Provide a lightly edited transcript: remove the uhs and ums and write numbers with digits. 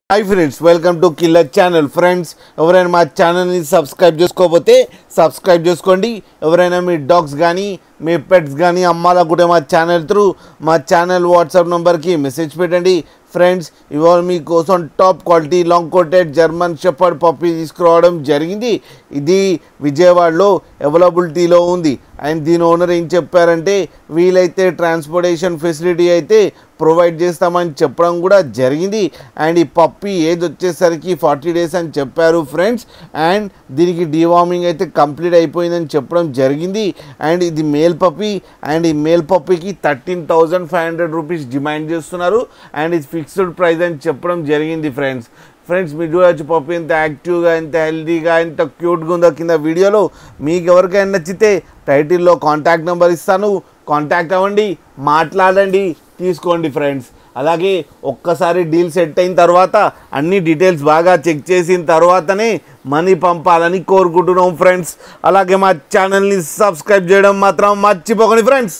high friends welcome to killer channel friends ఎవరైనా మా channel ని సబ్స్క్రైబ్ చేసుకోకపోతే సబ్స్క్రైబ్ చేసుకోండి ఎవరైనా మీ డాగ్స్ గాని మీ పెట్స్ గాని అమ్మాలనుకుంటే మా ఛానల్ త్రూ మా ఛానల్ వాట్సాప్ నంబర్ కి మెసేజ్ పెట్టండి ఫ్రెండ్స్ ఇవాళ మీ కోసం top quality long coated German shepherd puppy తీసుకురావడం జరిగింది ఇది విజయవాడలో అవైలబిలిటీలో ఉంది అండ్ దీని ఓనర్ ఏం చెప్పారంటే వీలైతే ట్రాన్స్పోర్టేషన్ ఫెసిలిటీ అయితే ప్రొవైడ్ చేస్తామని చెప్పడం కూడా జరిగింది అండ్ ఈ పప్పీ ఏజ్ వచ్చేసరికి 40 డేస్ అని చెప్పారు ఫ్రెండ్స్ అండ్ దీనికి డివార్మింగ్ అయితే కంప్లీట్ అయిపోయిందని చెప్పడం జరిగింది అండ్ ఇది మేల్ పప్పీ అండ్ ఈ మేల్ పప్పీకి 13,500 రూపీస్ డిమాండ్ చేస్తున్నారు అండ్ ఇది ఫిక్స్డ్ ప్రైస్ అని చెప్పడం జరిగింది ఫ్రెండ్స్ మీరు చూడొచ్చు పప్పీ ఎంత యాక్టివ్గా ఎంత హెల్తీగా ఎంత క్యూట్గా ఉందో కింద వీడియోలో మీకు ఎవరికైనా నచ్చితే టైటిల్లో కాంటాక్ట్ నెంబర్ ఇస్తాను కాంటాక్ట్ అవ్వండి మాట్లాడండి తీసుకోండి ఫ్రెండ్స్ అలాగే ఒక్కసారి డీల్ సెట్ అయిన తర్వాత అన్ని డీటెయిల్స్ బాగా చెక్ చేసిన తర్వాతనే మనీ పంపాలని కోరుకుంటున్నాం ఫ్రెండ్స్ అలాగే మా ఛానల్ని సబ్స్క్రైబ్ చేయడం మాత్రం మర్చిపోకండి ఫ్రెండ్స్